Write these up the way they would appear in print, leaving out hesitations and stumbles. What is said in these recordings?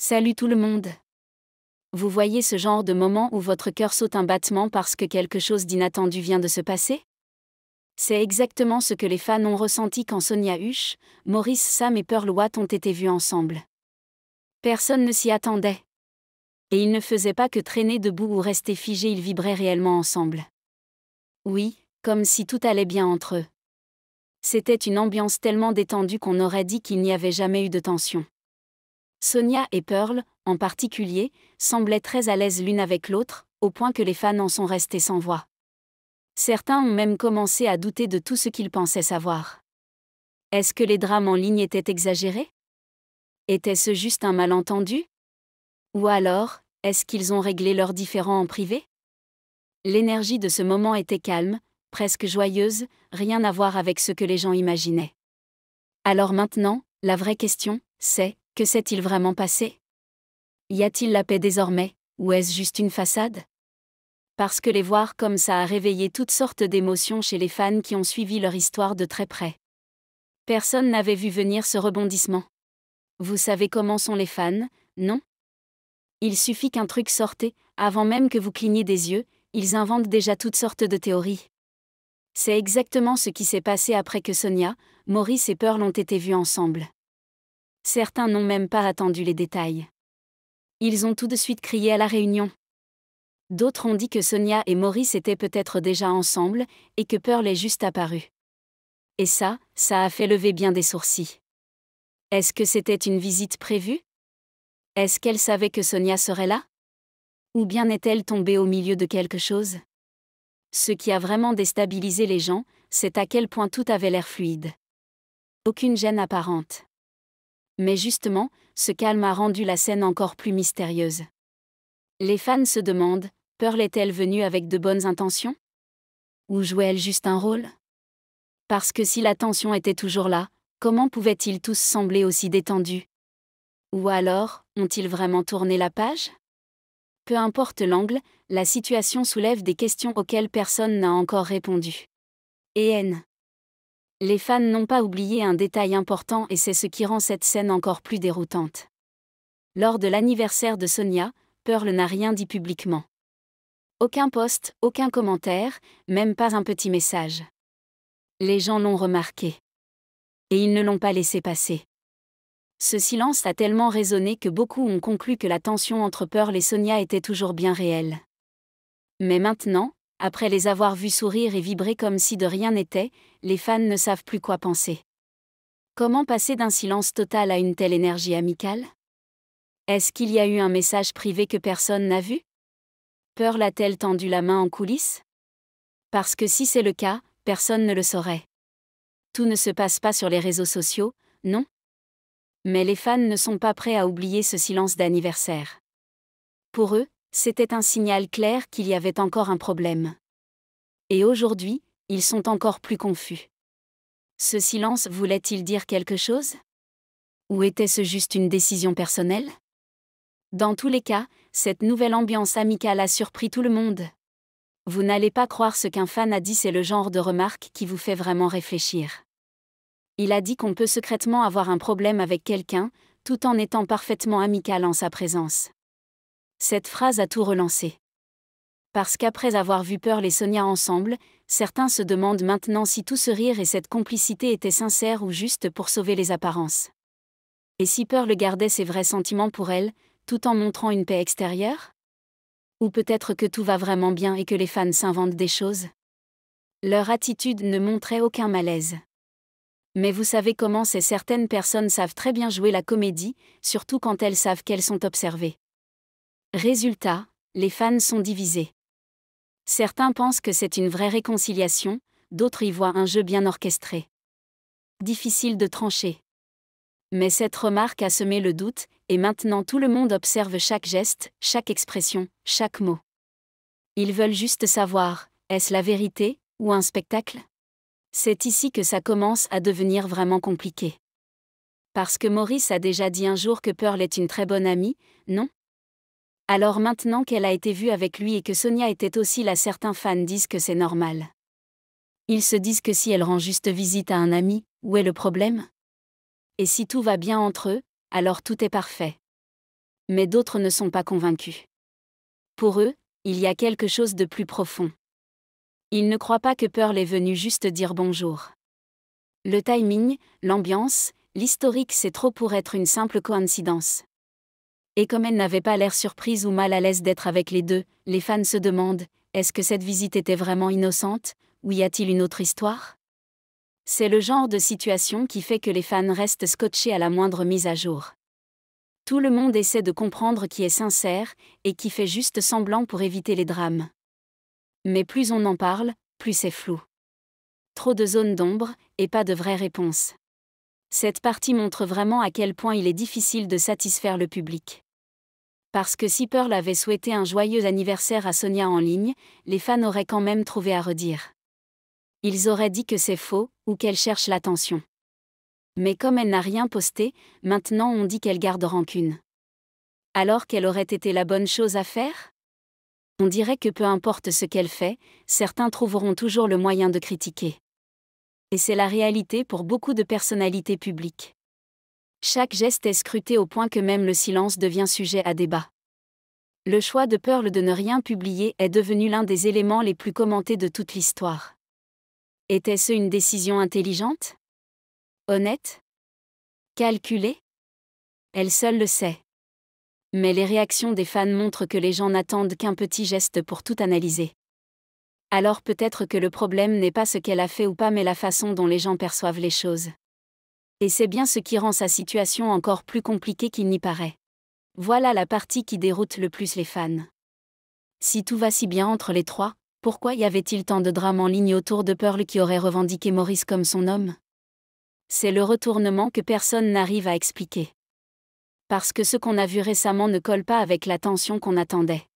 Salut tout le monde. Vous voyez ce genre de moment où votre cœur saute un battement parce que quelque chose d'inattendu vient de se passer? C'est exactement ce que les fans ont ressenti quand Sonia Hush, Maurice Sam et Pearl Watt ont été vus ensemble. Personne ne s'y attendait. Et ils ne faisaient pas que traîner debout ou rester figés, ils vibraient réellement ensemble. Oui, comme si tout allait bien entre eux. C'était une ambiance tellement détendue qu'on aurait dit qu'il n'y avait jamais eu de tension. Sonia et Pearl, en particulier, semblaient très à l'aise l'une avec l'autre, au point que les fans en sont restés sans voix. Certains ont même commencé à douter de tout ce qu'ils pensaient savoir. Est-ce que les drames en ligne étaient exagérés? Était-ce juste un malentendu? Ou alors, est-ce qu'ils ont réglé leurs différends en privé? L'énergie de ce moment était calme, presque joyeuse, rien à voir avec ce que les gens imaginaient. Alors maintenant, la vraie question, c'est, que s'est-il vraiment passé? Y a-t-il la paix désormais, ou est-ce juste une façade? Parce que les voir comme ça a réveillé toutes sortes d'émotions chez les fans qui ont suivi leur histoire de très près. Personne n'avait vu venir ce rebondissement. Vous savez comment sont les fans, non? Il suffit qu'un truc sorte, avant même que vous cligniez des yeux, ils inventent déjà toutes sortes de théories. C'est exactement ce qui s'est passé après que Sonia, Maurice et Pearl ont été vus ensemble. Certains n'ont même pas attendu les détails. Ils ont tout de suite crié à la réunion. D'autres ont dit que Sonia et Maurice étaient peut-être déjà ensemble, et que Pearl est juste apparue. Et ça a fait lever bien des sourcils. Est-ce que c'était une visite prévue? Est-ce qu'elle savait que Sonia serait là? Ou bien est-elle tombée au milieu de quelque chose? Ce qui a vraiment déstabilisé les gens, c'est à quel point tout avait l'air fluide. Aucune gêne apparente. Mais justement, ce calme a rendu la scène encore plus mystérieuse. Les fans se demandent, Pearl est-elle venue avec de bonnes intentions? Ou jouait-elle juste un rôle? Parce que si la tension était toujours là, comment pouvaient-ils tous sembler aussi détendus? Ou alors, ont-ils vraiment tourné la page? Peu importe l'angle, la situation soulève des questions auxquelles personne n'a encore répondu. Les fans n'ont pas oublié un détail important et c'est ce qui rend cette scène encore plus déroutante. Lors de l'anniversaire de Sonia, Pearl n'a rien dit publiquement. Aucun post, aucun commentaire, même pas un petit message. Les gens l'ont remarqué. Et ils ne l'ont pas laissé passer. Ce silence a tellement résonné que beaucoup ont conclu que la tension entre Pearl et Sonia était toujours bien réelle. Mais maintenant, après les avoir vus sourire et vibrer comme si de rien n'était, les fans ne savent plus quoi penser. Comment passer d'un silence total à une telle énergie amicale? Est-ce qu'il y a eu un message privé que personne n'a vu? Pearl a-t-elle tendu la main en coulisses? Parce que si c'est le cas, personne ne le saurait. Tout ne se passe pas sur les réseaux sociaux, non? Mais les fans ne sont pas prêts à oublier ce silence d'anniversaire. Pour eux, c'était un signal clair qu'il y avait encore un problème. Et aujourd'hui, ils sont encore plus confus. Ce silence voulait-il dire quelque chose? Ou était-ce juste une décision personnelle? Dans tous les cas, cette nouvelle ambiance amicale a surpris tout le monde. Vous n'allez pas croire ce qu'un fan a dit, c'est le genre de remarque qui vous fait vraiment réfléchir. Il a dit qu'on peut secrètement avoir un problème avec quelqu'un, tout en étant parfaitement amical en sa présence. Cette phrase a tout relancé. Parce qu'après avoir vu Pearl et Sonia ensemble, certains se demandent maintenant si tout ce rire et cette complicité étaient sincères ou juste pour sauver les apparences. Et si Pearl gardait ses vrais sentiments pour elle, tout en montrant une paix extérieure? Ou peut-être que tout va vraiment bien et que les fans s'inventent des choses? Leur attitude ne montrait aucun malaise. Mais vous savez comment c'est, certaines personnes savent très bien jouer la comédie, surtout quand elles savent qu'elles sont observées. Résultat, les fans sont divisés. Certains pensent que c'est une vraie réconciliation, d'autres y voient un jeu bien orchestré. Difficile de trancher. Mais cette remarque a semé le doute, et maintenant tout le monde observe chaque geste, chaque expression, chaque mot. Ils veulent juste savoir, est-ce la vérité, ou un spectacle? C'est ici que ça commence à devenir vraiment compliqué. Parce que Maurice a déjà dit un jour que Pearl est une très bonne amie, non? Alors maintenant qu'elle a été vue avec lui et que Sonia était aussi là, certains fans disent que c'est normal. Ils se disent que si elle rend juste visite à un ami, où est le problème? Et si tout va bien entre eux, alors tout est parfait. Mais d'autres ne sont pas convaincus. Pour eux, il y a quelque chose de plus profond. Ils ne croient pas que Pearl est venue juste dire bonjour. Le timing, l'ambiance, l'historique, c'est trop pour être une simple coïncidence. Et comme elle n'avait pas l'air surprise ou mal à l'aise d'être avec les deux, les fans se demandent, est-ce que cette visite était vraiment innocente, ou y a-t-il une autre histoire? C'est le genre de situation qui fait que les fans restent scotchés à la moindre mise à jour. Tout le monde essaie de comprendre qui est sincère, et qui fait juste semblant pour éviter les drames. Mais plus on en parle, plus c'est flou. Trop de zones d'ombre, et pas de vraies réponses. Cette partie montre vraiment à quel point il est difficile de satisfaire le public. Parce que si Pearl avait souhaité un joyeux anniversaire à Sonia en ligne, les fans auraient quand même trouvé à redire. Ils auraient dit que c'est faux, ou qu'elle cherche l'attention. Mais comme elle n'a rien posté, maintenant on dit qu'elle garde rancune. Alors quelle aurait été la bonne chose à faire? On dirait que peu importe ce qu'elle fait, certains trouveront toujours le moyen de critiquer. Et c'est la réalité pour beaucoup de personnalités publiques. Chaque geste est scruté au point que même le silence devient sujet à débat. Le choix de Pearl de ne rien publier est devenu l'un des éléments les plus commentés de toute l'histoire. Était-ce une décision intelligente? Honnête? Calculée? Elle seule le sait. Mais les réactions des fans montrent que les gens n'attendent qu'un petit geste pour tout analyser. Alors peut-être que le problème n'est pas ce qu'elle a fait ou pas mais la façon dont les gens perçoivent les choses. Et c'est bien ce qui rend sa situation encore plus compliquée qu'il n'y paraît. Voilà la partie qui déroute le plus les fans. Si tout va si bien entre les trois, pourquoi y avait-il tant de drames en ligne autour de Pearl qui aurait revendiqué Maurice comme son homme? C'est le retournement que personne n'arrive à expliquer. Parce que ce qu'on a vu récemment ne colle pas avec la tension qu'on attendait.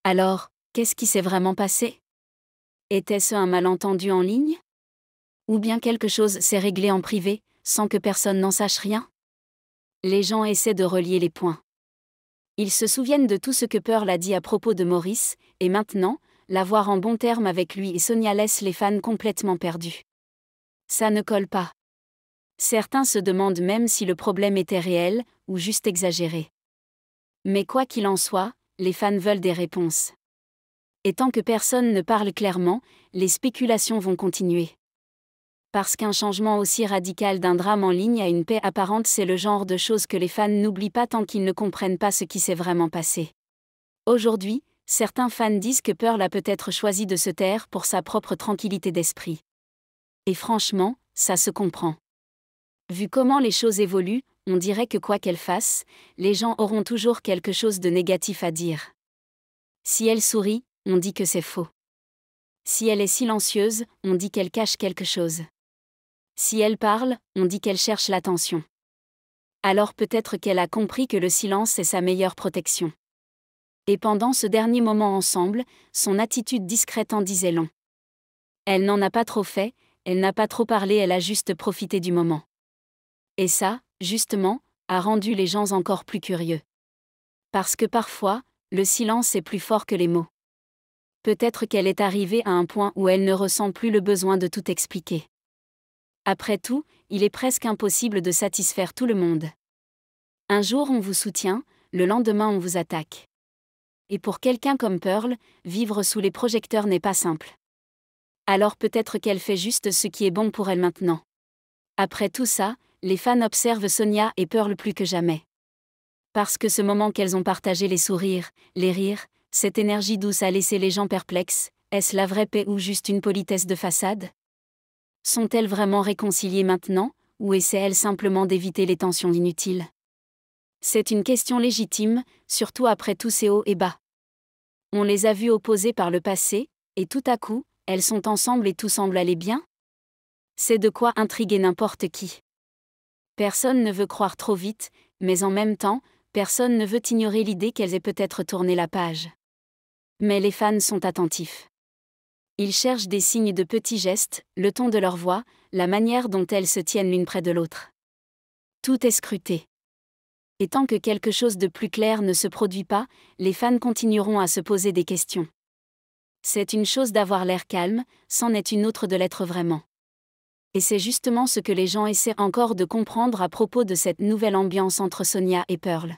Alors, qu'est-ce qui s'est vraiment passé? Était-ce un malentendu en ligne? Ou bien quelque chose s'est réglé en privé, sans que personne n'en sache rien? Les gens essaient de relier les points. Ils se souviennent de tout ce que Pearl a dit à propos de Maurice, et maintenant, la voir en bon terme avec lui et Sonia laisse les fans complètement perdus. Ça ne colle pas. Certains se demandent même si le problème était réel, ou juste exagéré. Mais quoi qu'il en soit, les fans veulent des réponses. Et tant que personne ne parle clairement, les spéculations vont continuer. Parce qu'un changement aussi radical d'un drame en ligne à une paix apparente, c'est le genre de choses que les fans n'oublient pas tant qu'ils ne comprennent pas ce qui s'est vraiment passé. Aujourd'hui, certains fans disent que Pearl a peut-être choisi de se taire pour sa propre tranquillité d'esprit. Et franchement, ça se comprend. Vu comment les choses évoluent, on dirait que quoi qu'elle fasse, les gens auront toujours quelque chose de négatif à dire. Si elle sourit, on dit que c'est faux. Si elle est silencieuse, on dit qu'elle cache quelque chose. Si elle parle, on dit qu'elle cherche l'attention. Alors peut-être qu'elle a compris que le silence est sa meilleure protection. Et pendant ce dernier moment ensemble, son attitude discrète en disait long. Elle n'en a pas trop fait, elle n'a pas trop parlé, elle a juste profité du moment. Et ça, justement, a rendu les gens encore plus curieux. Parce que parfois, le silence est plus fort que les mots. Peut-être qu'elle est arrivée à un point où elle ne ressent plus le besoin de tout expliquer. Après tout, il est presque impossible de satisfaire tout le monde. Un jour on vous soutient, le lendemain on vous attaque. Et pour quelqu'un comme Pearl, vivre sous les projecteurs n'est pas simple. Alors peut-être qu'elle fait juste ce qui est bon pour elle maintenant. Après tout ça, les fans observent Sonia et Pearl plus que jamais. Parce que ce moment qu'elles ont partagé, les sourires, les rires, cette énergie douce a laissé les gens perplexes, est-ce la vraie paix ou juste une politesse de façade? Sont-elles vraiment réconciliées maintenant, ou essaient-elles simplement d'éviter les tensions inutiles? C'est une question légitime, surtout après tous ces hauts et bas. On les a vues opposées par le passé, et tout à coup, elles sont ensemble et tout semble aller bien? C'est de quoi intriguer n'importe qui. Personne ne veut croire trop vite, mais en même temps, personne ne veut ignorer l'idée qu'elles aient peut-être tourné la page. Mais les fans sont attentifs. Ils cherchent des signes de petits gestes, le ton de leur voix, la manière dont elles se tiennent l'une près de l'autre. Tout est scruté. Et tant que quelque chose de plus clair ne se produit pas, les fans continueront à se poser des questions. C'est une chose d'avoir l'air calme, c'en est une autre de l'être vraiment. Et c'est justement ce que les gens essaient encore de comprendre à propos de cette nouvelle ambiance entre Sonia et Pearl.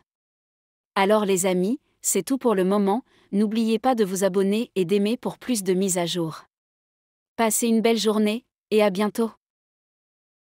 Alors les amis, c'est tout pour le moment, n'oubliez pas de vous abonner et d'aimer pour plus de mises à jour. Passez une belle journée, et à bientôt.